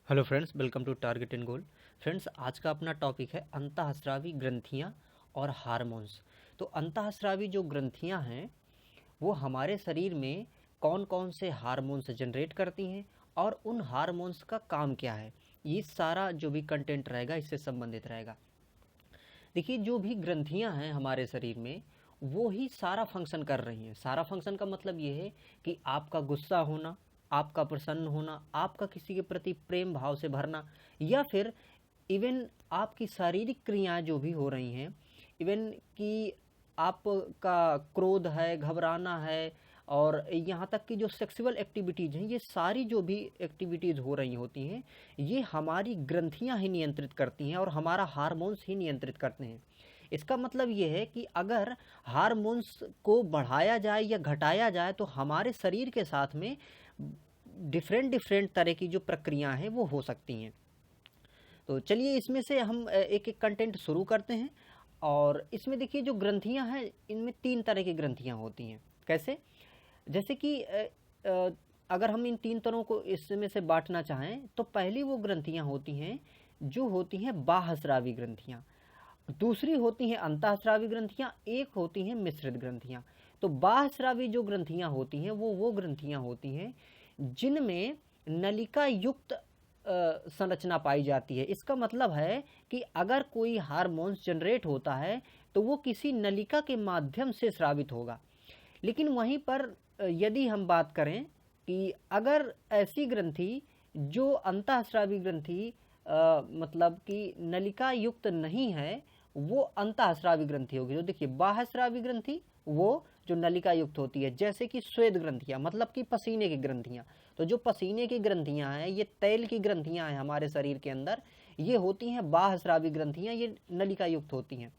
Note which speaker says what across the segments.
Speaker 1: Hello friends, welcome to target and goal. Friends, आज का अपना टॉपिक है अंतःस्रावी ग्रंथियां और हार्मोन्स। तो अंतःस्रावी जो ग्रंथियां हैं वो हमारे शरीर में कौन कौन से हार्मोन्स जनरेट करती हैं और उन हार्मोन्स का काम क्या है, ये सारा जो भी कंटेंट रहेगा इससे संबंधित रहेगा। देखिए, जो भी ग्रंथियां हैं हमारे शरीर में वो ही सारा फंक्शन कर रही हैं। सारा फंक्शन का मतलब ये है कि आपका गुस्सा होना, आपका प्रसन्न होना, आपका किसी के प्रति प्रेम भाव से भरना, या फिर इवन आपकी शारीरिक क्रियाएं जो भी हो रही हैं, इवन कि आपका क्रोध है, घबराना है, और यहाँ तक कि जो सेक्सुअल एक्टिविटीज़ हैं, ये सारी जो भी एक्टिविटीज़ हो रही होती हैं ये हमारी ग्रंथियां ही नियंत्रित करती हैं और हमारा हार्मोन्स ही नियंत्रित करते हैं। इसका मतलब ये है कि अगर हार्मोन्स को बढ़ाया जाए या घटाया जाए तो हमारे शरीर के साथ में डिफरेंट डिफरेंट तरह की जो प्रक्रियाएं हैं वो हो सकती हैं। तो चलिए इसमें से हम एक एक कंटेंट शुरू करते हैं। और इसमें देखिए, जो ग्रंथियां हैं इनमें 3 तरह की ग्रंथियां होती हैं। कैसे? जैसे कि अगर हम इन 3 तरह को इसमें से बांटना चाहें तो पहली वो ग्रंथियां होती हैं जो होती हैं बाह्यस्रावी ग्रंथियां, दूसरी होती हैं अंतःस्रावी ग्रंथियां, एक होती हैं मिश्रित ग्रंथियां। तो बाह्यस्रावी जो ग्रंथियां होती हैं वो ग्रंथियां होती हैं जिनमें नलिका युक्त संरचना पाई जाती है। इसका मतलब है कि अगर कोई हार्मोन्स जनरेट होता है तो वो किसी नलिका के माध्यम से स्रावित होगा। लेकिन वहीं पर यदि हम बात करें कि अगर ऐसी ग्रंथि जो अंतःस्रावी ग्रंथि मतलब कि नलिका युक्त नहीं है, वो अंतःस्रावी ग्रंथि होगी। तो देखिए, बाह्यस्रावी ग्रंथि वो जो नलिका युक्त होती है, जैसे कि श्वेत ग्रंथियां मतलब कि पसीने की ग्रंथियां। तो जो पसीने की ग्रंथियां हैं, ये तैल की ग्रंथियां हैं हमारे शरीर के अंदर, ये होती हैं बाह्यस्रावी ग्रंथियां, ये नलिका युक्त होती हैं।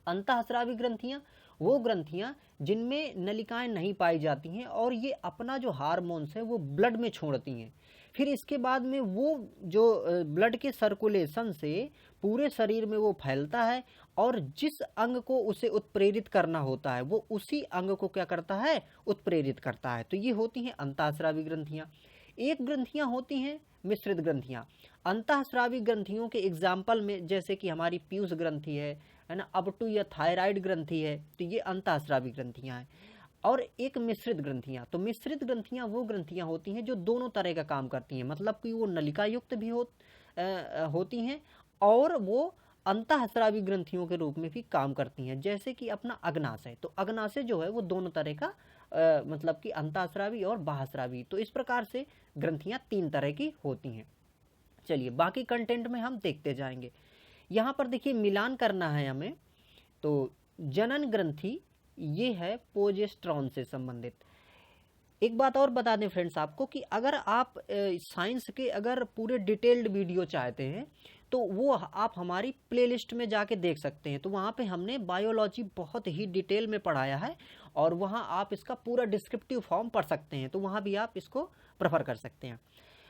Speaker 1: अंतःस्रावी ग्रंथियां वो ग्रंथियां जिनमें नलिकाएं नहीं पाई जाती हैं और ये अपना जो हार्मोन्स है वो ब्लड में छोड़ती हैं। फिर इसके बाद में वो जो ब्लड के सर्कुलेशन से पूरे शरीर में वो फैलता है और जिस अंग को उसे उत्प्रेरित करना होता है वो उसी अंग को क्या करता है, उत्प्रेरित करता है। तो ये होती हैं अंतःस्रावी ग्रंथियां। एक ग्रंथियां होती हैं मिश्रित ग्रंथियां। अंतःस्रावी ग्रंथियों के एग्जाम्पल में जैसे कि हमारी पीयूष ग्रंथि है ना, अब टू या थायराइड ग्रंथि है, तो ये अंतःस्रावी ग्रंथियां हैं। और एक मिश्रित ग्रंथियां, तो मिश्रित ग्रंथियां वो ग्रंथियां होती हैं जो दोनों तरह का काम करती हैं, मतलब कि वो नलिका युक्त भी होती हैं और वो अंतःस्रावी ग्रंथियों के रूप में भी काम करती हैं। जैसे कि अपना अग्नाशय, तो अग्नाशय जो है वो दोनों तरह का मतलब कि अंतःस्रावी और बाह्यस्रावी। तो इस प्रकार से ग्रंथियां 3 तरह की होती हैं। चलिए बाकी कंटेंट में हम देखते जाएंगे। यहाँ पर देखिए, मिलान करना है हमें। तो जनन ग्रंथि ये है प्रोजेस्टेरॉन से संबंधित। एक बात और बता दें फ्रेंड्स आपको कि अगर आप साइंस के अगर पूरे डिटेल्ड वीडियो चाहते हैं तो वो आप हमारी प्लेलिस्ट में जाके देख सकते हैं। तो वहाँ पे हमने बायोलॉजी बहुत ही डिटेल में पढ़ाया है और वहाँ आप इसका पूरा डिस्क्रिप्टिव फॉर्म पढ़ सकते हैं। तो वहाँ भी आप इसको प्रेफर कर सकते हैं।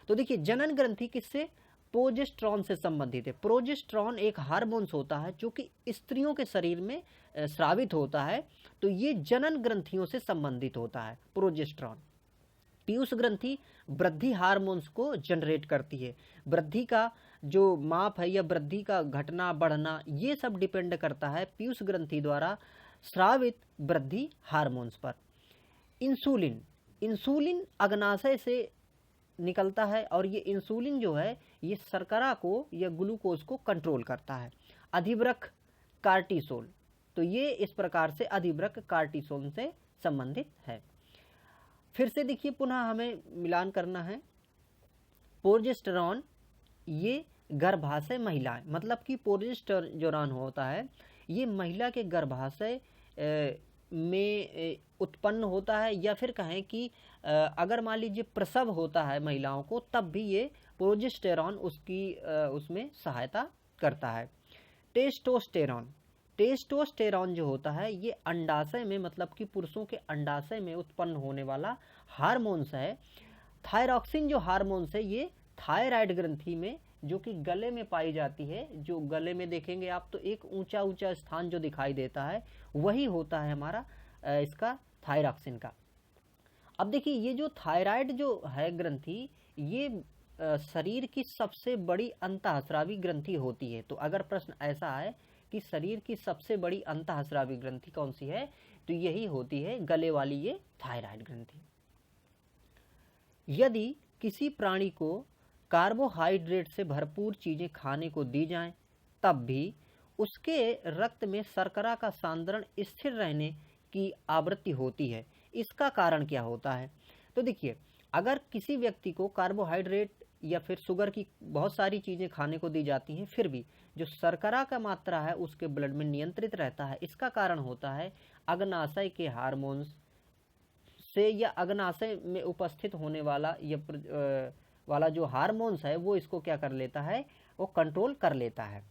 Speaker 1: तो देखिए, जनन ग्रंथि किससे? प्रोजेस्टेरॉन से संबंधित है। प्रोजेस्टेरॉन एक हार्मोन्स होता है जो कि स्त्रियों के शरीर में स्रावित होता है। तो ये जनन ग्रंथियों से संबंधित होता है प्रोजेस्टेरॉन। पीयूष ग्रंथि वृद्धि हार्मोन्स को जनरेट करती है। वृद्धि का जो माप है या वृद्धि का घटना बढ़ना, ये सब डिपेंड करता है पीयूष ग्रंथि द्वारा स्रावित वृद्धि हार्मोन्स पर। इंसुलिन, इंसुलिन अग्नाशय से निकलता है और ये इंसुलिन जो है ये शर्करा को या ग्लूकोज को कंट्रोल करता है। अधिवृक्क कार्टिसोल, तो ये इस प्रकार से अधिवृक्क कार्टिसोल से संबंधित है। फिर से देखिए, पुनः हमें मिलान करना है। प्रोजेस्टेरॉन ये गर्भाशय महिलाएं, मतलब कि प्रोजेस्टेरॉन होता है ये महिला के गर्भाशय में उत्पन्न होता है, या फिर कहें कि अगर मान लीजिए प्रसव होता है महिलाओं को तब भी ये प्रोजेस्टेरॉन उसमें सहायता करता है। टेस्टोस्टेरॉन, टेस्टोस्टेरॉन जो होता है ये अंडाशय में, मतलब कि पुरुषों के अंडाशय में उत्पन्न होने वाला हार्मोन्स है। थायरॉक्सिन जो हार्मोन्स है ये थायराइड ग्रंथि में, जो कि गले में पाई जाती है, जो गले में देखेंगे आप तो एक ऊंचा ऊंचा स्थान जो दिखाई देता है वही होता है हमारा इसका थायरॉक्सिन का। अब देखिए, ये जो थायराइड जो है ग्रंथि, ये शरीर की सबसे बड़ी अंतःस्रावी ग्रंथि होती है? तो अगर प्रश्न ऐसा है कि शरीर की सबसे बड़ी अंतःस्रावी ग्रंथि कौन सी है, तो यही होती है गले वाली ये थायराइड ग्रंथि। यदि किसी प्राणी को कार्बोहाइड्रेट से भरपूर चीजें खाने को दी जाएं, तब भी उसके रक्त में शर्करा का सांद्रण स्थिर रहने की आवृत्ति होती है। इसका कारण क्या होता है? तो देखिए, अगर किसी व्यक्ति को कार्बोहाइड्रेट या फिर शुगर की बहुत सारी चीज़ें खाने को दी जाती हैं, फिर भी जो शर्करा का मात्रा है उसके ब्लड में नियंत्रित रहता है। इसका कारण होता है अग्नाशय के हार्मोन्स से, या अग्नाशय में उपस्थित होने वाला वाला जो हार्मोन्स है वो इसको क्या कर लेता है, वो कंट्रोल कर लेता है।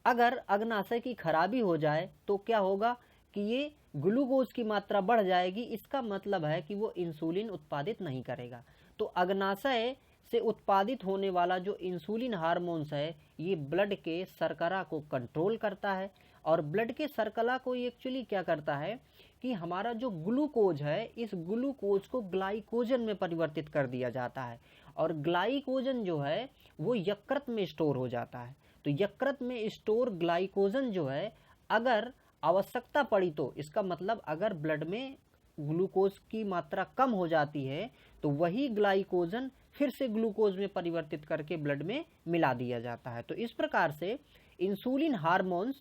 Speaker 1: अगर अग्नाशय की खराबी हो जाए तो क्या होगा कि ये ग्लूकोज की मात्रा बढ़ जाएगी। इसका मतलब है कि वो इंसुलिन उत्पादित नहीं करेगा। तो अग्नाशय से उत्पादित होने वाला जो इंसुलिन हार्मोन्स है ये ब्लड के शर्करा को कंट्रोल करता है, और ब्लड के शर्करा को एक्चुअली क्या करता है कि हमारा जो ग्लूकोज है इस ग्लूकोज को ग्लाइकोजन में परिवर्तित कर दिया जाता है, और ग्लाइकोजन जो है वो यकृत में स्टोर हो जाता है। तो यकृत में स्टोर ग्लाइकोजन जो है, अगर आवश्यकता पड़ी तो इसका मतलब अगर ब्लड में ग्लूकोज की मात्रा कम हो जाती है तो वही ग्लाइकोजन फिर से ग्लूकोज में परिवर्तित करके ब्लड में मिला दिया जाता है। तो इस प्रकार से इंसुलिन हार्मोन्स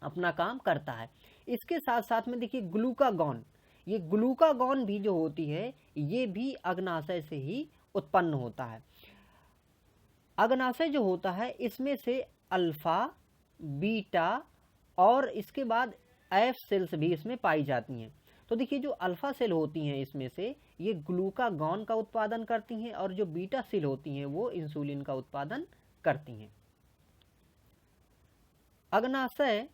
Speaker 1: अपना काम करता है। इसके साथ साथ में देखिए ग्लूकागॉन, ये ग्लूकागॉन भी जो होती है ये भी अग्नाशय से ही उत्पन्न होता है। अग्नाशय जो होता है इसमें से अल्फा, बीटा और इसके बाद एफ सेल्स भी इसमें पाई जाती हैं। तो देखिए, जो अल्फा सेल होती हैं इसमें से ये ग्लूकागॉन का उत्पादन करती हैं, और जो बीटा सेल होती हैं वो इंसुलिन का उत्पादन करती हैं। अग्नाशय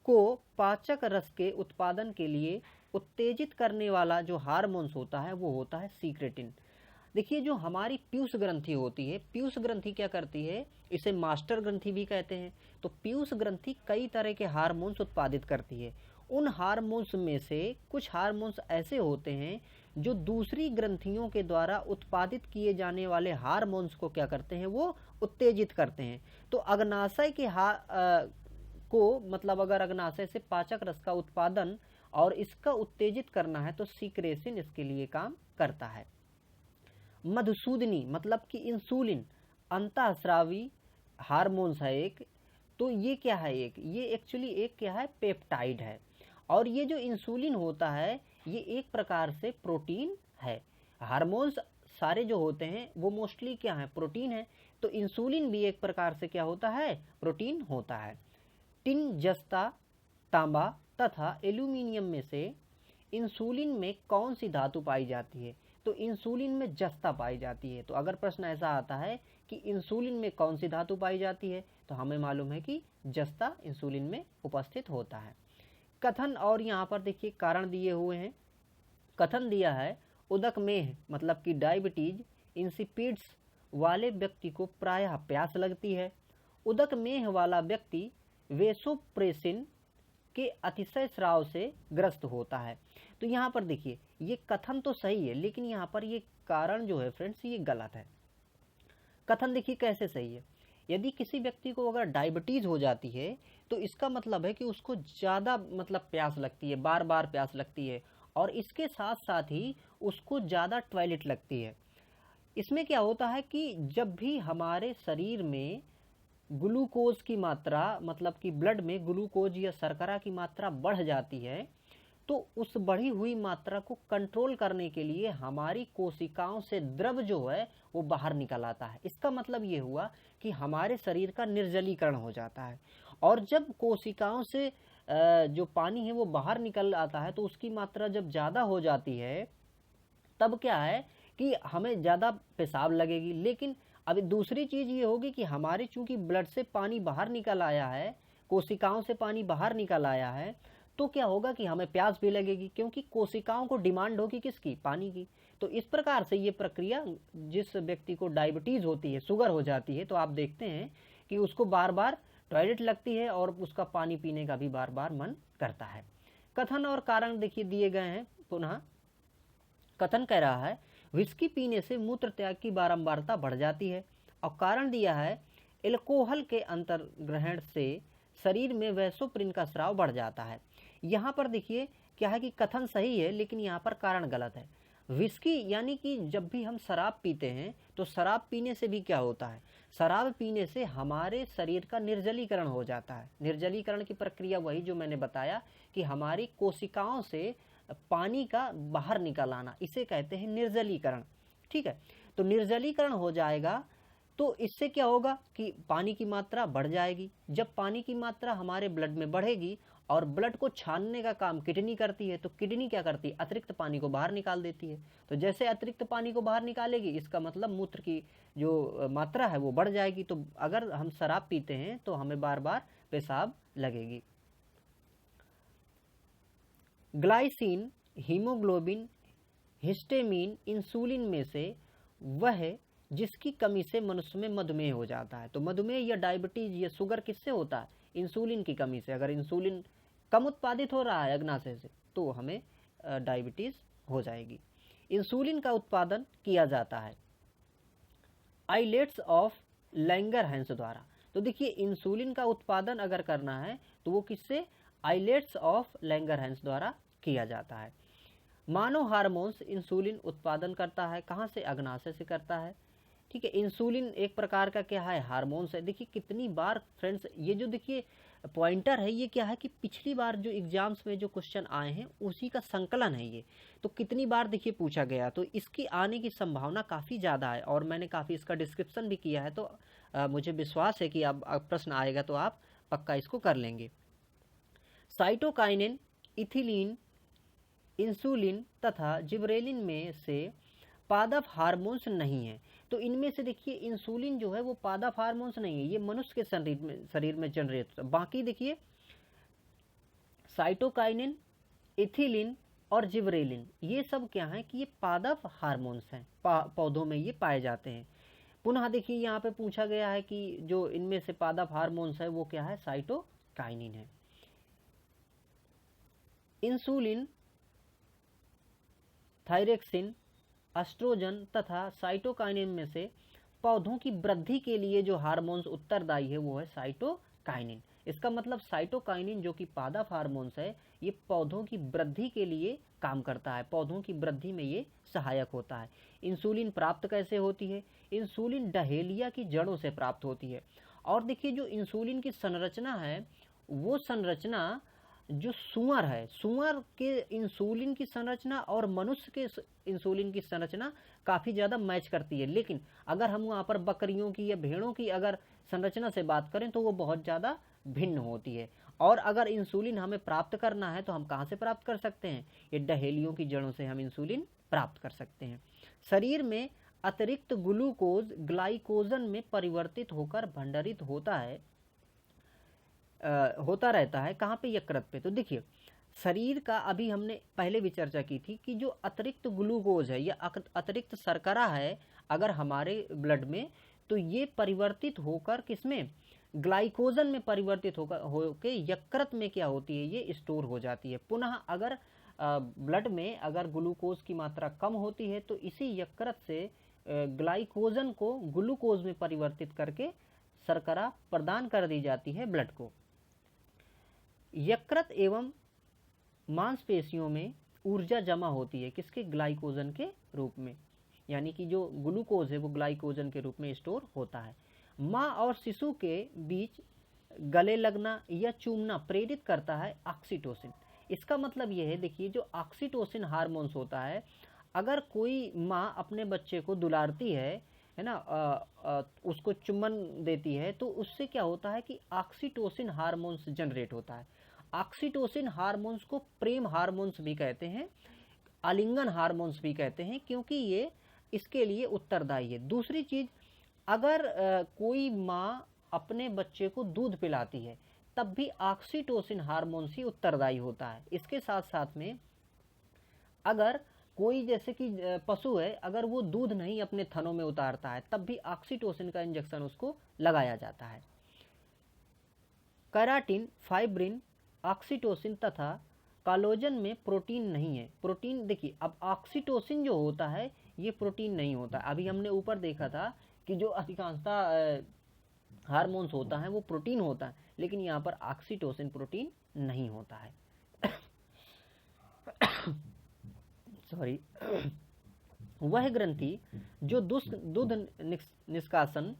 Speaker 1: को पाचक रस के उत्पादन के लिए उत्तेजित करने वाला जो हार्मोन्स होता है वो होता है सीक्रेटिन। देखिए, जो हमारी पीयूष ग्रंथि होती है, पीयूष ग्रंथि क्या करती है, इसे मास्टर ग्रंथि भी कहते हैं। तो पीयूष ग्रंथि कई तरह के हार्मोन्स उत्पादित करती है। उन हार्मोन्स में से कुछ हार्मोन्स ऐसे होते हैं जो दूसरी ग्रंथियों के द्वारा उत्पादित किए जाने वाले हार्मोन्स को क्या करते हैं, वो उत्तेजित करते हैं। तो अग्नाशय के को मतलब अगर अग्नाशय से पाचक रस का उत्पादन और इसका उत्तेजित करना है तो सीक्रेसिन इसके लिए काम करता है। मधुसूदनी मतलब कि इंसुलिन अंतःस्रावी हार्मोन्स है एक। तो ये क्या है, ये एक्चुअली एक क्या है, पेप्टाइड है। और ये जो इंसुलिन होता है ये एक प्रकार से प्रोटीन है। हार्मोन्स सारे जो होते हैं वो मोस्टली क्या है, प्रोटीन है। तो इंसुलिन भी एक प्रकार से क्या होता है, प्रोटीन होता है। टिन, जस्ता, तांबा तथा एल्यूमिनियम में से इंसुलिन में कौन सी धातु पाई जाती है? तो इंसुलिन में जस्ता पाई जाती है। तो अगर प्रश्न ऐसा आता है कि इंसुलिन में कौन सी धातु पाई जाती है, तो हमें मालूम है कि जस्ता इंसुलिन में उपस्थित होता है। कथन, और यहाँ पर देखिए कारण दिए हुए हैं। कथन दिया है, उदकमेह मतलब कि डायबिटीज इंसिपिड्स वाले व्यक्ति को प्रायः प्यास लगती है। उदकमेह वाला व्यक्ति वेसोप्रेसिन के अतिशय स्राव से ग्रस्त होता है। तो यहाँ पर देखिए, ये कथन तो सही है लेकिन यहाँ पर ये कारण जो है फ्रेंड्स ये गलत है। कथन देखिए कैसे सही है, यदि किसी व्यक्ति को अगर डायबिटीज हो जाती है तो इसका मतलब है कि उसको ज़्यादा मतलब प्यास लगती है, बार बार प्यास लगती है, और इसके साथ साथ ही उसको ज़्यादा टॉयलेट लगती है। इसमें क्या होता है कि जब भी हमारे शरीर में ग्लूकोज की मात्रा मतलब कि ब्लड में ग्लूकोज या शर्करा की मात्रा बढ़ जाती है तो उस बढ़ी हुई मात्रा को कंट्रोल करने के लिए हमारी कोशिकाओं से द्रव जो है वो बाहर निकल आता है। इसका मतलब ये हुआ कि हमारे शरीर का निर्जलीकरण हो जाता है, और जब कोशिकाओं से जो पानी है वो बाहर निकल आता है तो उसकी मात्रा जब ज़्यादा हो जाती है तब क्या है कि हमें ज़्यादा पेशाब लगेगी। लेकिन अभी दूसरी चीज़ ये होगी कि हमारे चूंकि ब्लड से पानी बाहर निकल आया है, कोशिकाओं से पानी बाहर निकल आया है, तो क्या होगा कि हमें प्यास भी लगेगी, क्योंकि कोशिकाओं को डिमांड होगी किसकी, पानी की। तो इस प्रकार से ये प्रक्रिया, जिस व्यक्ति को डायबिटीज़ होती है, शुगर हो जाती है, तो आप देखते हैं कि उसको बार बार टॉयलेट लगती है और उसका पानी पीने का भी बार बार मन करता है। कथन और कारण देखिए दिए गए हैं। पुनः कथन कह रहा है, विस्की पीने से मूत्र त्याग की बारंबारता बढ़ जाती है। और कारण दिया है एल्कोहल के अंतर्ग्रहण से शरीर में वैसोप्रिन का स्राव बढ़ जाता है। यहाँ पर देखिए क्या है कि कथन सही है लेकिन यहाँ पर कारण गलत है। विस्की यानी कि जब भी हम शराब पीते हैं तो शराब पीने से भी क्या होता है, शराब पीने से हमारे शरीर का निर्जलीकरण हो जाता है। निर्जलीकरण की प्रक्रिया वही जो मैंने बताया कि हमारी कोशिकाओं से पानी का बाहर निकल आना, इसे कहते हैं निर्जलीकरण। ठीक है, तो निर्जलीकरण हो जाएगा तो इससे क्या होगा कि पानी की मात्रा बढ़ जाएगी। जब पानी की मात्रा हमारे ब्लड में बढ़ेगी और ब्लड को छानने का काम किडनी करती है, तो किडनी क्या करती है, अतिरिक्त पानी को बाहर निकाल देती है। तो जैसे अतिरिक्त पानी को बाहर निकालेगी, इसका मतलब मूत्र की जो मात्रा है वो बढ़ जाएगी। तो अगर हम शराब पीते हैं तो हमें बार बार पेशाब लगेगी। ग्लाइसिन, हीमोग्लोबिन, हिस्टेमिन, इंसुलिन में से वह है जिसकी कमी से मनुष्य में मधुमेह हो जाता है। तो मधुमेह या डायबिटीज या शुगर किससे होता है, इंसुलिन की कमी से। अगर इंसुलिन कम उत्पादित हो रहा है अग्नाशय से तो हमें डायबिटीज हो जाएगी। इंसुलिन का उत्पादन किया जाता है आइलेट्स ऑफ लैंगरहैंस द्वारा। तो देखिए इंसुलिन का उत्पादन अगर करना है तो वो किससे, आइलेट्स ऑफ लैंगरहैंस द्वारा किया जाता है। मानव हार्मोन्स इंसुलिन उत्पादन करता है, कहाँ से, अग्नाशय से करता है। ठीक है, इंसुलिन एक प्रकार का क्या है, हार्मोन्स है। देखिए कितनी बार फ्रेंड्स ये जो देखिए पॉइंटर है ये क्या है कि पिछली बार जो एग्जाम्स में जो क्वेश्चन आए हैं उसी का संकलन है ये। तो कितनी बार देखिए पूछा गया, तो इसकी आने की संभावना काफ़ी ज़्यादा है और मैंने काफ़ी इसका डिस्क्रिप्शन भी किया है। तो मुझे विश्वास है कि अब प्रश्न आएगा तो आप पक्का इसको कर लेंगे। साइटोकाइनिन, इथिलीन, इंसुलिन तथा जिबरेलिन में से पादप हार्मोन्स नहीं है। तो इनमें से देखिए इंसुलिन जो है वो पादप हार्मोन्स नहीं है, ये मनुष्य के शरीर में जनरेट होता है। बाकी देखिए साइटोकाइनिन, इथिलीन और जिबरेलिन ये सब क्या है कि ये पादप हार्मोन्स हैं, पौधों में ये पाए जाते हैं। पुनः देखिए यहाँ पे पूछा गया है कि जो इनमें से पादप हार्मोन्स है वो क्या है, साइटोकाइनिन है। इंसुलिन, थायरेक्सिन, एस्ट्रोजन तथा साइटोकाइनिन में से पौधों की वृद्धि के लिए जो हार्मोन्स उत्तरदायी है वो है साइटोकाइनिन। इसका मतलब साइटोकाइनिन जो कि पादप हार्मोन्स है ये पौधों की वृद्धि के लिए काम करता है, पौधों की वृद्धि में ये सहायक होता है। इंसुलिन प्राप्त कैसे होती है, इंसुलिन डहेलिया की जड़ों से प्राप्त होती है। और देखिए जो इंसुलिन की संरचना है वो संरचना जो सुअर है, सुअर के इंसुलिन की संरचना और मनुष्य के इंसुलिन की संरचना काफ़ी ज़्यादा मैच करती है। लेकिन अगर हम वहाँ पर बकरियों की या भेड़ों की अगर संरचना से बात करें तो वो बहुत ज़्यादा भिन्न होती है। और अगर इंसुलिन हमें प्राप्त करना है तो हम कहाँ से प्राप्त कर सकते हैं, ये डहेलियों की जड़ों से हम इंसुलिन प्राप्त कर सकते हैं। शरीर में अतिरिक्त ग्लूकोज ग्लाइकोजन में परिवर्तित होकर भंडारित होता रहता है, कहाँ पे, यकृत पे। तो देखिए शरीर का अभी हमने पहले भी चर्चा की थी कि जो अतिरिक्त ग्लूकोज है या अतिरिक्त शर्करा है अगर हमारे ब्लड में, तो ये परिवर्तित होकर किसमें, ग्लाइकोजन में परिवर्तित होकर यकृत में क्या होती है, ये स्टोर हो जाती है। पुनः अगर ब्लड में अगर ग्लूकोज की मात्रा कम होती है तो इसी यकृत से ग्लाइकोजन को ग्लूकोज में परिवर्तित करके शर्करा प्रदान कर दी जाती है ब्लड को। यकृत एवं मांसपेशियों में ऊर्जा जमा होती है किसके, ग्लाइकोजन के रूप में, यानी कि जो ग्लूकोज है वो ग्लाइकोजन के रूप में स्टोर होता है। माँ और शिशु के बीच गले लगना या चूमना प्रेरित करता है ऑक्सीटोसिन। इसका मतलब ये है, देखिए जो ऑक्सीटोसिन हार्मोन्स होता है, अगर कोई माँ अपने बच्चे को दुलारती है ना, उसको चुम्बन देती है तो उससे क्या होता है कि ऑक्सीटोसिन हार्मोन्स जनरेट होता है। ऑक्सीटोसिन हार्मोन्स को प्रेम हार्मोन्स भी कहते हैं, आलिंगन हार्मोन्स भी कहते हैं, क्योंकि ये इसके लिए उत्तरदायी है। दूसरी चीज, अगर कोई माँ अपने बच्चे को दूध पिलाती है तब भी ऑक्सीटोसिन हार्मोन्स ही उत्तरदायी होता है। इसके साथ साथ में अगर कोई जैसे कि पशु है, अगर वो दूध नहीं अपने थनों में उतारता है तब भी ऑक्सीटोसिन का इंजेक्शन उसको लगाया जाता है। केराटिन, फाइब्रिन, ऑक्सीटोसिन तथा कोलेजन में प्रोटीन नहीं है। प्रोटीन देखिए, अब ऑक्सीटोसिन जो होता है ये प्रोटीन नहीं होता। अभी हमने ऊपर देखा था कि जो अधिकांशतः हार्मोन्स होता है वो प्रोटीन होता है, लेकिन यहाँ पर ऑक्सीटोसिन प्रोटीन नहीं होता है। सॉरी। वह ग्रंथि जो दूध निष्कासन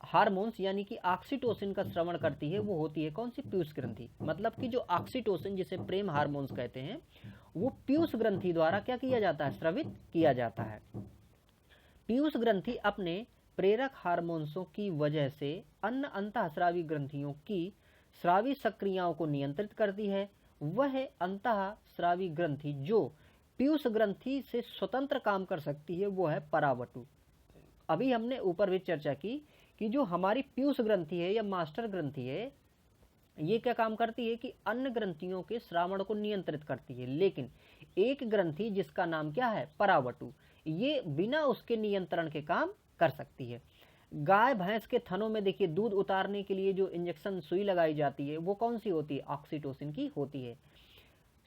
Speaker 1: हार्मोन्स यानी कि ऑक्सीटोसिन का श्रवण करती है वो होती है कौन सी? पीयूष ग्रंथि। मतलब कि जो ऑक्सीटोसिन जिसे प्रेम हार्मोन्स कहते हैं वो पीयूष ग्रंथि द्वारा क्या किया जाता है? स्रावित किया जाता है। पीयूष ग्रंथि अपने प्रेरक हार्मोन्सों की वजह से अन्य अंतःस्रावी ग्रंथियों की स्रावी सक्रियाओं को नियंत्रित करती है। वह अंतःस्रावी ग्रंथि जो पीयूष ग्रंथि से स्वतंत्र काम कर सकती है वो है परावटु। अभी हमने ऊपर भी चर्चा की कि जो हमारी पीयूष ग्रंथि है या मास्टर ग्रंथि है ये क्या काम करती है कि अन्य ग्रंथियों के श्रावण को नियंत्रित करती है, लेकिन एक ग्रंथि जिसका नाम क्या है? परावटु, ये बिना उसके नियंत्रण के काम कर सकती है। गाय भैंस के थनों में देखिए दूध उतारने के लिए जो इंजेक्शन सुई लगाई जाती है वो कौन सी होती है? ऑक्सीटोसिन की होती है।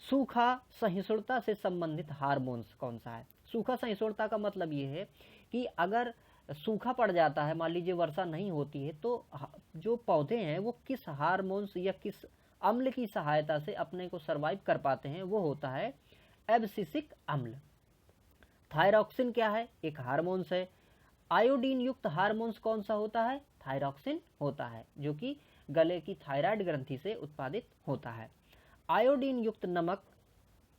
Speaker 1: सूखा सहिष्णुता से संबंधित हार्मोन्स कौन सा है? सूखा सहिष्णुता का मतलब ये है कि अगर सूखा पड़ जाता है, मान लीजिए वर्षा नहीं होती है, तो जो पौधे हैं वो किस हार्मोन्स या किस अम्ल की सहायता से अपने को सरवाइव कर पाते हैं? वो होता है एब्सिसिक अम्ल। थायरॉक्सिन क्या है? एक हार्मोन्स है। आयोडीन युक्त हार्मोन्स कौन सा होता है? थायरॉक्सिन होता है, जो कि गले की थायराइड ग्रंथि से उत्पादित होता है। आयोडीन युक्त नमक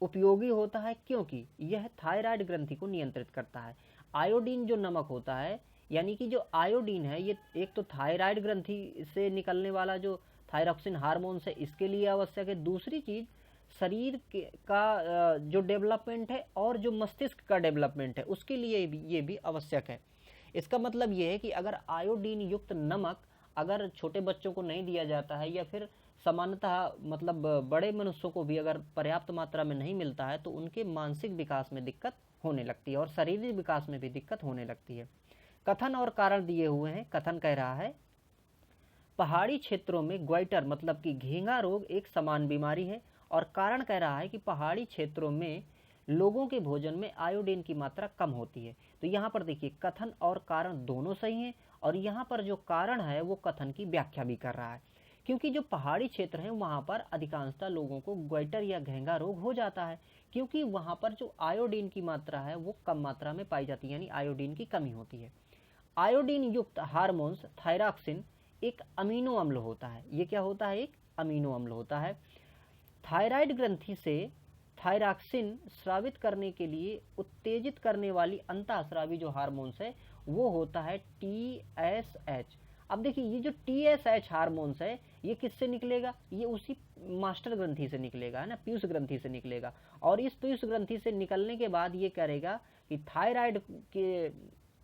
Speaker 1: उपयोगी होता है क्योंकि यह थायराइड ग्रंथि को नियंत्रित करता है। आयोडीन जो नमक होता है, यानी कि जो आयोडीन है ये एक तो थायराइड ग्रंथि से निकलने वाला जो थायरॉक्सिन हार्मोन्स है इसके लिए आवश्यक है। दूसरी चीज शरीर का जो डेवलपमेंट है और जो मस्तिष्क का डेवलपमेंट है उसके लिए भी ये भी आवश्यक है। इसका मतलब ये है कि अगर आयोडीन युक्त नमक अगर छोटे बच्चों को नहीं दिया जाता है या फिर सामान्यतः मतलब बड़े मनुष्यों को भी अगर पर्याप्त मात्रा में नहीं मिलता है तो उनके मानसिक विकास में दिक्कत होने लगती है और शारीरिक विकास में भी दिक्कत होने लगती है। कथन और कारण दिए हुए हैं। कथन कह रहा है पहाड़ी क्षेत्रों में ग्वाइटर मतलब कि घेंघा रोग एक समान बीमारी है, और कारण कह रहा है कि पहाड़ी क्षेत्रों में लोगों के भोजन में आयोडीन की मात्रा कम होती है। तो यहाँ पर देखिए कथन और कारण दोनों सही हैं, और यहाँ पर जो कारण है वो कथन की व्याख्या भी कर रहा है, क्योंकि जो पहाड़ी क्षेत्र है वहाँ पर अधिकांशतः लोगों को ग्वाइटर या घेंघा रोग हो जाता है, क्योंकि वहाँ पर जो आयोडीन की मात्रा है वो कम मात्रा में पाई जाती है, यानी आयोडीन की कमी होती है। आयोडीन युक्त हार्मोन्स थायरॉक्सिन एक अमीनो अम्ल होता है। ये क्या होता है? एक अमीनो अम्ल होता है। थायराइड ग्रंथि से थायरॉक्सिन स्रावित करने के लिए उत्तेजित करने वाली अंतःस्रावी जो हार्मोन्स है वो होता है TSH। अब देखिए ये जो TSH हार्मोन्स है ये किससे निकलेगा? ये उसी मास्टर ग्रंथि से निकलेगा, है ना, पीयूष ग्रंथि से निकलेगा। और इस पीयूष ग्रंथि से निकलने के बाद ये करेगा कि थायराइड के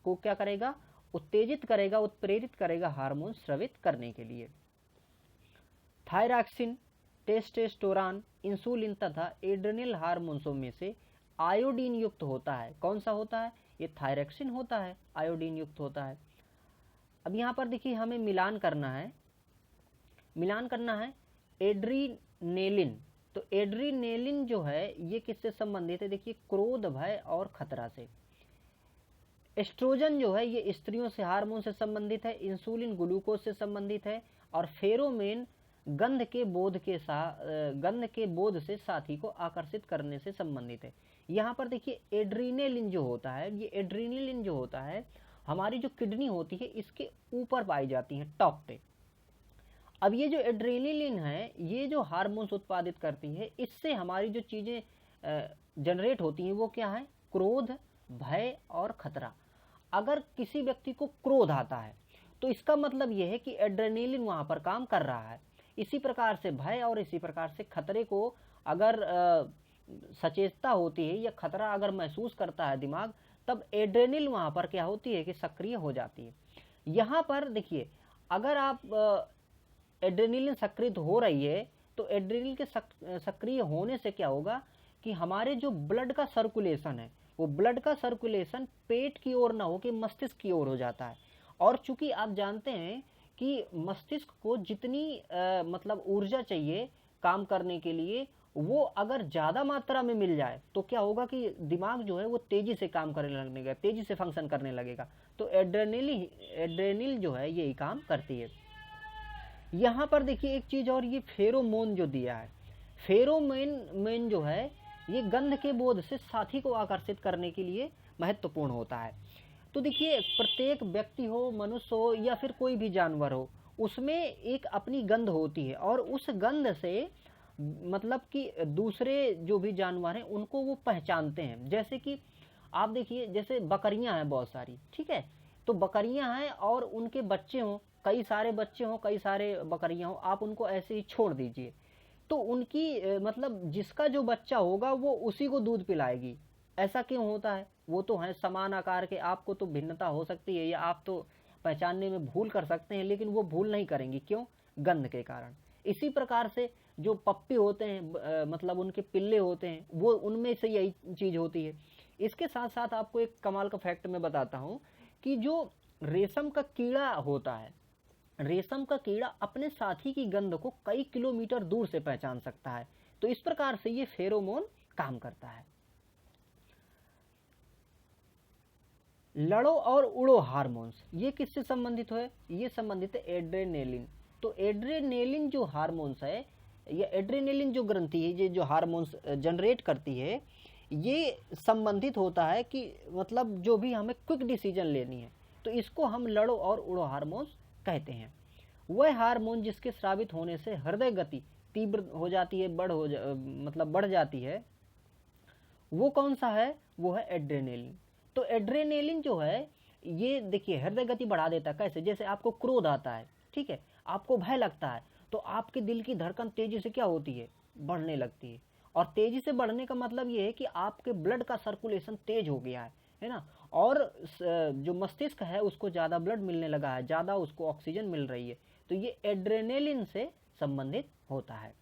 Speaker 1: को क्या करेगा? उत्तेजित करेगा, उत्प्रेरित करेगा हार्मोन स्रावित करने के लिए। थायरॉक्सिन, टेस्टोस्टेरोन, इंसुलिन तथा एड्रेनल हार्मोन्सों में से आयोडीन युक्त होता है। कौन सा होता है? ये थायरॉक्सिन होता है, आयोडीन युक्त होता है। अब यहाँ पर देखिए हमें मिलान करना है एड्रीनेलिन। तो एड्रीनेलिन जो है ये किससे संबंधित है? देखिए क्रोध, भय और खतरा से। एस्ट्रोजन जो है ये स्त्रियों से हार्मोन से संबंधित है। इंसुलिन ग्लूकोज से संबंधित है, और फेरोमेन गंध के बोध से साथी को आकर्षित करने से संबंधित है। यहाँ पर देखिए एड्रीनेलिन जो होता है, ये एड्रीनेलिन जो होता है हमारी जो किडनी होती है इसके ऊपर पाई जाती है, टॉप पे। अब ये जो एड्रेनलिन है ये जो हार्मोन्स उत्पादित करती है इससे हमारी जो चीजें जनरेट होती हैं वो क्या है? क्रोध, भय और खतरा। अगर किसी व्यक्ति को क्रोध आता है तो इसका मतलब यह है कि एड्रेनलिन वहां पर काम कर रहा है। इसी प्रकार से भय और इसी प्रकार से खतरे को अगर सचेतता होती है या खतरा अगर महसूस करता है दिमाग, तब एड्रेनल वहां पर क्या होती है कि सक्रिय हो जाती है। यहाँ पर देखिए अगर आप एड्रेनलिन सक्रिय हो रही है तो एड्रेनल के सक्रिय होने से क्या होगा कि हमारे जो ब्लड का सर्कुलेशन है वो ब्लड का सर्कुलेशन पेट की ओर ना हो कि मस्तिष्क की ओर हो जाता है। और चूंकि आप जानते हैं कि मस्तिष्क को जितनी मतलब ऊर्जा चाहिए काम करने के लिए वो अगर ज़्यादा मात्रा में मिल जाए तो क्या होगा कि दिमाग जो है वो तेज़ी से काम करने लगेगा, तेज़ी से फंक्शन करने लगेगा। तो एड्रेनिल जो है यही काम करती है। यहाँ पर देखिए एक चीज़ और, ये फेरोमोन जो दिया है, फेरोमोन जो है ये गंध के बोध से साथी को आकर्षित करने के लिए महत्वपूर्ण होता है। तो देखिए प्रत्येक व्यक्ति हो, मनुष्य हो या फिर कोई भी जानवर हो, उसमें एक अपनी गंध होती है और उस गंध से मतलब कि दूसरे जो भी जानवर हैं उनको वो पहचानते हैं। जैसे कि आप देखिए, जैसे बकरियां हैं बहुत सारी, ठीक है, तो बकरियां हैं और उनके बच्चे हों, कई सारे बच्चे हों, कई सारे बकरियां हों, आप उनको ऐसे ही छोड़ दीजिए तो उनकी मतलब जिसका जो बच्चा होगा वो उसी को दूध पिलाएगी। ऐसा क्यों होता है? वो तो हैं समान आकार के, आपको तो भिन्नता हो सकती है या आप तो पहचानने में भूल कर सकते हैं, लेकिन वो भूल नहीं करेंगी। क्यों? गंध के कारण। इसी प्रकार से जो पप्पी होते हैं मतलब उनके पिल्ले होते हैं, वो उनमें से यही चीज़ होती है। इसके साथ साथ आपको एक कमाल का फैक्ट मैं बताता हूँ कि जो रेशम का कीड़ा होता है, रेशम का कीड़ा अपने साथी की गंध को कई किलोमीटर दूर से पहचान सकता है। तो इस प्रकार से ये फेरोमोन काम करता है। लड़ो और उड़ो हार्मोन्स, ये किससे संबंधित है? ये संबंधित है एड्रेनेलिन। तो एड्रेनेलिन जो हार्मोन्स है, या एड्रेनेलिन जो ग्रंथि है, ये जो हार्मोन्स जनरेट करती है, ये संबंधित होता है कि मतलब जो भी हमें क्विक डिसीजन लेनी है, तो इसको हम लड़ो और उड़ो हार्मोन्स कहते हैं। वह हार्मोन जिसके स्रावित होने से हृदय गति तीव्र हो जाती है, मतलब बढ़ जाती है, वो कौन सा है? वो है एड्रेनेलिन। तो एड्रेनेलिन जो है ये देखिए हृदय गति बढ़ा देता है। कैसे? जैसे आपको क्रोध आता है, ठीक है, आपको भय लगता है, तो आपके दिल की धड़कन तेजी से क्या होती है? बढ़ने लगती है। और तेजी से बढ़ने का मतलब ये है कि आपके ब्लड का सर्कुलेशन तेज हो गया है ना, और जो मस्तिष्क है उसको ज़्यादा ब्लड मिलने लगा है, ज़्यादा उसको ऑक्सीजन मिल रही है। तो ये एड्रेनेलिन से संबंधित होता है।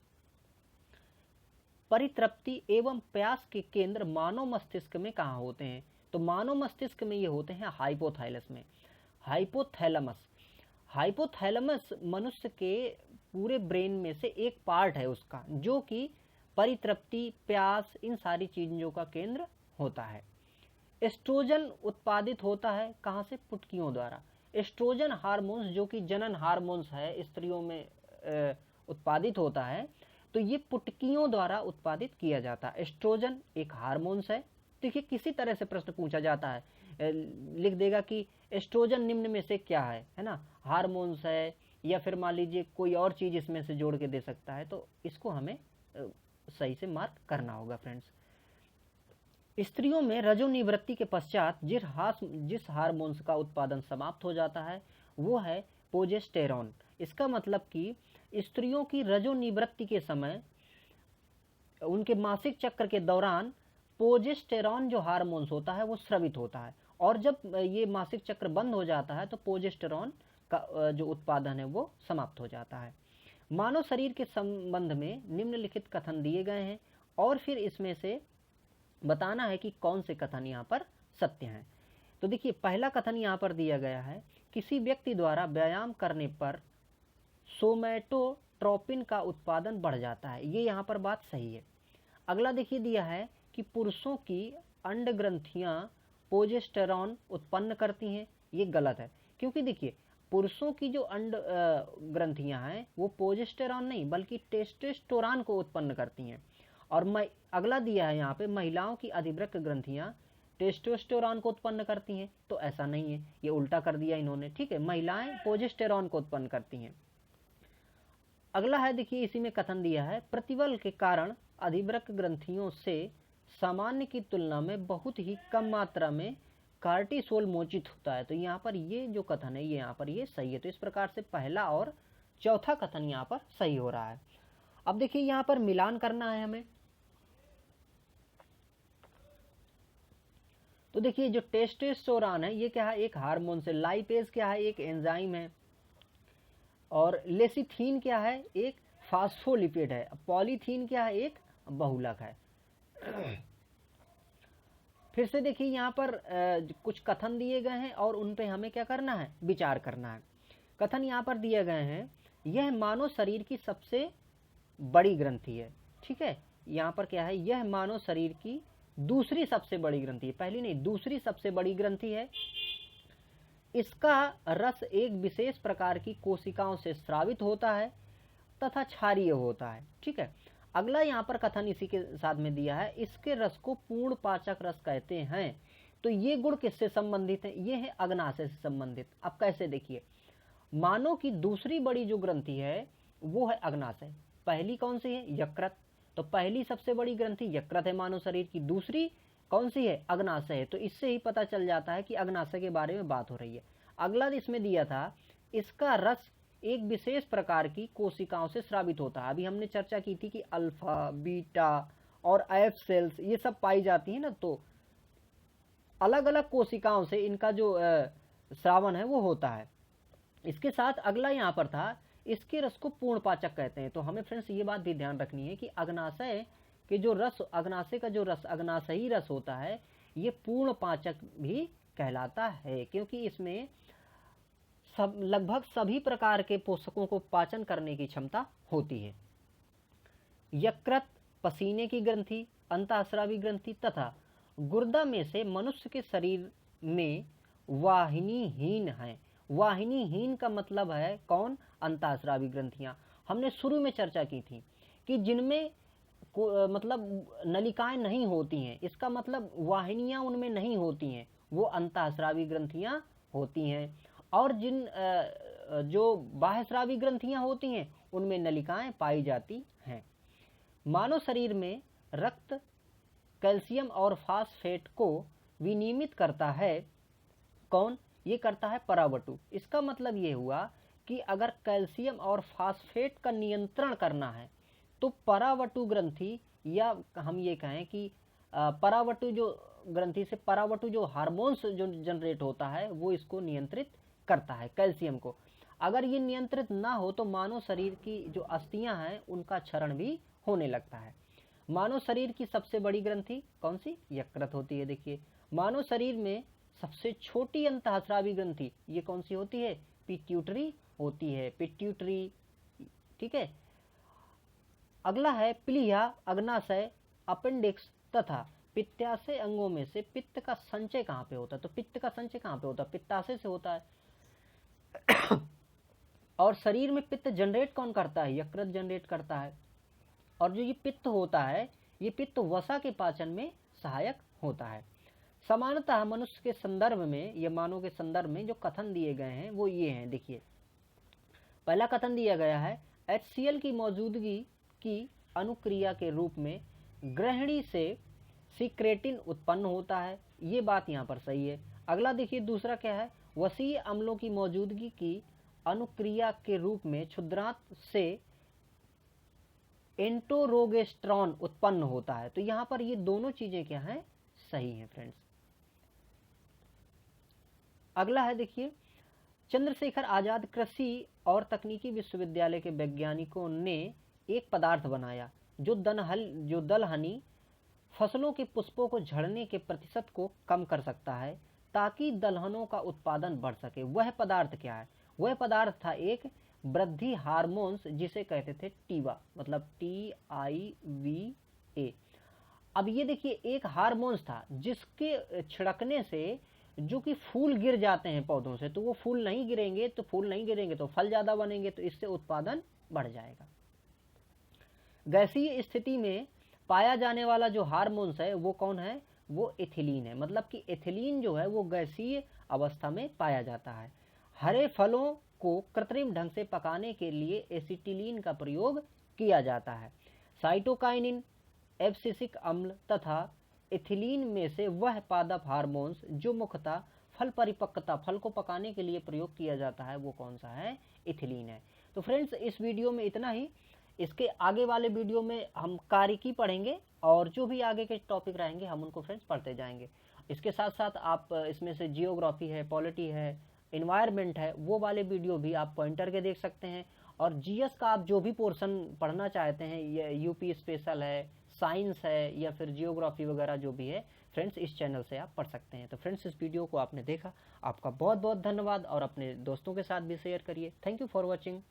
Speaker 1: परितृप्ति एवं प्यास के केंद्र मानव मस्तिष्क में कहाँ होते हैं? तो मानव मस्तिष्क में ये होते हैं हाइपोथैलस में। हाइपोथैलेमस, हाइपोथैलेमस मनुष्य के पूरे ब्रेन में से एक पार्ट है उसका, जो कि परितृप्ति, प्यास, इन सारी चीज़ों का केंद्र होता है। एस्ट्रोजन उत्पादित होता है कहाँ से? पुटकियों द्वारा। एस्ट्रोजन हार्मोन्स जो कि जनन हार्मोन्स है, स्त्रियों में उत्पादित होता है, तो ये पुटकियों द्वारा उत्पादित किया जाता है। एस्ट्रोजन एक हार्मोन्स है। देखिए किसी तरह से प्रश्न पूछा जाता है, लिख देगा कि एस्ट्रोजन निम्न में से क्या है ना, हार्मोन्स है या फिर मान लीजिए कोई और चीज़ इसमें से जोड़ के दे सकता है, तो इसको हमें सही से मार्क करना होगा फ्रेंड्स। स्त्रियों में रजोनिवृत्ति के पश्चात जिस हार्मोन्स का उत्पादन समाप्त हो जाता है वो है प्रोजेस्टेरॉन। इसका मतलब कि स्त्रियों की रजोनिवृत्ति के समय, उनके मासिक चक्र के दौरान प्रोजेस्टेरॉन जो हार्मोन्स होता है वो स्रावित होता है, और जब ये मासिक चक्र बंद हो जाता है तो प्रोजेस्टेरॉन का जो उत्पादन है वो समाप्त हो जाता है। मानव शरीर के संबंध में निम्नलिखित कथन दिए गए हैं और फिर इसमें से बताना है कि कौन से कथन यहाँ पर सत्य हैं। तो देखिए पहला कथन यहाँ पर दिया गया है, किसी व्यक्ति द्वारा व्यायाम करने पर सोमैटोट्रोपिन का उत्पादन बढ़ जाता है। ये यहाँ पर बात सही है। अगला देखिए दिया है कि पुरुषों की अंड ग्रंथियाँ प्रोजेस्टेरॉन उत्पन्न करती हैं। ये गलत है, क्योंकि देखिए पुरुषों की जो अंड ग्रंथियाँ हैं वो प्रोजेस्टेरॉन नहीं बल्कि टेस्टोस्टेरोन को उत्पन्न करती हैं। और अगला दिया है यहाँ पे, महिलाओं की अधिवृक्क ग्रंथियाँ टेस्टोस्टेरोन को उत्पन्न करती हैं, तो ऐसा नहीं है, ये उल्टा कर दिया इन्होंने। ठीक है, महिलाएं प्रोजेस्टेरॉन को उत्पन्न करती हैं। अगला है देखिए, इसी में कथन दिया है, प्रतिबल के कारण अधिवृक्क ग्रंथियों से सामान्य की तुलना में बहुत ही कम मात्रा में कार्टिसोल मोचित होता है। तो यहाँ पर ये जो कथन है ये यहाँ पर ये सही है। तो इस प्रकार से पहला और चौथा कथन यहाँ पर सही हो रहा है। अब देखिए यहाँ पर मिलान करना है हमें। तो देखिए जो टेस्टोस्टेरोन है ये क्या है? एक हार्मोन से। लाइपेज क्या है? एक एंजाइम है। और लेसिथीन क्या है? एक फास्फोलिपिड है। पॉलीथीन क्या है? एक बहुलक है। फिर से देखिए यहाँ पर कुछ कथन दिए गए हैं और उन पे हमें क्या करना है? विचार करना है। कथन यहाँ पर दिए गए हैं, यह मानव शरीर की सबसे बड़ी ग्रंथि है। ठीक है, यहाँ पर क्या है, यह मानव शरीर की दूसरी सबसे बड़ी ग्रंथि है, पहली नहीं दूसरी सबसे बड़ी ग्रंथि है। इसका रस एक विशेष प्रकार की कोशिकाओं से स्रावित होता है तथा क्षारीय होता है। ठीक है, अगला यहाँ पर कथन इसी के साथ में दिया है, इसके रस को पूर्ण पाचक रस कहते हैं। तो ये गुण किससे संबंधित है, ये है अग्नाशय से संबंधित। अब कैसे, देखिए, मानव की दूसरी बड़ी जो ग्रंथि है वो है अग्नाशय, पहली कौन सी है, यकृत। तो पहली सबसे बड़ी ग्रंथि यकृत है मानव शरीर की, दूसरी कौन सी है, अग्नाशय है। तो इससे ही पता चल जाता है कि अग्नाशय के बारे में बात हो रही है। अगला इसमें दिया था, इसका रस एक विशेष प्रकार की कोशिकाओं से स्रावित होता है। अभी हमने चर्चा की थी कि अल्फा, बीटा और एफ सेल्स ये सब पाई जाती है ना, तो अलग अलग कोशिकाओं से इनका जो श्रावण है वो होता है। इसके साथ अगला यहाँ पर था, इसके रस को पूर्ण पाचक कहते हैं। तो हमें फ्रेंड्स ये बात भी ध्यान रखनी है कि अग्नाशय के जो रस, अग्नाशय का जो रस अग्नाशयी रस होता है, ये पूर्ण पाचक भी कहलाता है, क्योंकि इसमें लगभग सभी प्रकार के पोषकों को पाचन करने की क्षमता होती है। यकृत पसीने की ग्रंथि, अंतःस्रावी ग्रंथि तथा गुर्दा में से मनुष्य के शरीर में वाहिनीहीन है। वाहिनीहीन का मतलब है कौन, अंतःस्रावी ग्रंथियां। हमने शुरू में चर्चा की थी कि जिनमें मतलब नलिकाएं नहीं होती हैं, इसका मतलब वाहिनियां उनमें नहीं होती हैं, वो अंतःस्रावी ग्रंथियां होती हैं। और जिन जो बाह्यस्रावी ग्रंथियां होती हैं उनमें नलिकाएं पाई जाती हैं। मानव शरीर में रक्त कैल्शियम और फास्फेट को विनियमित करता है कौन, ये करता है परावटु। इसका मतलब ये हुआ कि अगर कैल्शियम और फास्फेट का नियंत्रण करना है तो परावटु ग्रंथि, या हम ये कहें कि परावटु जो ग्रंथि से परावटु जो हार्मोन्स जो जनरेट होता है वो इसको नियंत्रित करता है, कैल्शियम को। अगर ये नियंत्रित ना हो तो मानव शरीर की जो अस्थियां हैं उनका क्षरण भी होने लगता है। मानव शरीर की सबसे बड़ी ग्रंथि कौन सी, यकृत होती है। देखिए, मानव शरीर में सबसे छोटी अंतःस्रावी ग्रंथि ये कौन सी होती है, पिट्यूटरी होती है, पिट्यूटरी। ठीक है, अगला है प्लीहा, अग्नाशय, अपेंडिक्स तथा पित्ताशय अंगों में से पित्त का संचय कहाँ पे होता है। तो पित्त का संचय कहाँ पे होता है, पित्ताशय से होता है। और शरीर में पित्त जनरेट कौन करता है, यकृत जनरेट करता है। और जो ये पित्त होता है, ये पित्त वसा के पाचन में सहायक होता है। सामान्यतः मनुष्य के संदर्भ में, या मानव के संदर्भ में जो कथन दिए गए हैं वो ये हैं। देखिए, पहला कथन दिया गया है, HCl की मौजूदगी की अनुक्रिया के रूप में ग्रहणी से सिक्रेटिन उत्पन्न होता है। ये बात यहाँ पर सही है। अगला देखिए, दूसरा क्या है, वसीय अम्लों की मौजूदगी की अनुक्रिया के रूप में क्षुद्रांत से एंटोरोगेस्ट्रॉन उत्पन्न होता है। तो यहाँ पर ये दोनों चीजें क्या हैं, सही हैं फ्रेंड्स। अगला है, देखिए, चंद्रशेखर आजाद कृषि और तकनीकी विश्वविद्यालय के वैज्ञानिकों ने एक पदार्थ बनाया जो दलहनी फसलों के पुष्पों को झड़ने के प्रतिशत को कम कर सकता है ताकि दलहनों का उत्पादन बढ़ सके। वह पदार्थ क्या है, वह पदार्थ था एक वृद्धि हार्मोन्स, जिसे कहते थे टीवा, मतलब TIVA। अब ये देखिए, एक हार्मोन्स था जिसके छिड़कने से जो कि फूल गिर जाते हैं पौधों से, तो वो फूल नहीं गिरेंगे तो फल ज्यादा बनेंगे, तो इससे उत्पादन बढ़ जाएगा। गैसीय स्थिति में पाया जाने वाला जो हार्मोन्स है वो कौन है, वो एथिलीन है। मतलब कि एथिलीन जो है वो गैसीय अवस्था में पाया जाता है। हरे फलों को कृत्रिम ढंग से पकाने के लिए एसिटिलीन का प्रयोग किया जाता है। साइटोकाइनिन, एब्सिसिक अम्ल तथा एथिलीन में से वह पादप हार्मोन्स जो मुख्यतः फल परिपक्वता, फल को पकाने के लिए प्रयोग किया जाता है, वो कौन सा है, एथिलीन है। तो फ्रेंड्स, इस वीडियो में इतना ही। इसके आगे वाले वीडियो में हम कार्यकी पढ़ेंगे और जो भी आगे के टॉपिक रहेंगे हम उनको फ्रेंड्स पढ़ते जाएंगे। इसके साथ साथ आप इसमें से जियोग्राफी है, पॉलिटी है, इन्वायरमेंट है, वो वाले वीडियो भी आप पॉइंटर के देख सकते हैं। और जीएस का आप जो भी पोर्शन पढ़ना चाहते हैं, ये यूपी स्पेशल है, साइंस है, या फिर जियोग्राफी वगैरह जो भी है फ्रेंड्स, इस चैनल से आप पढ़ सकते हैं। तो फ्रेंड्स, इस वीडियो को आपने देखा, आपका बहुत बहुत धन्यवाद, और अपने दोस्तों के साथ भी शेयर करिए। Thank you for watching.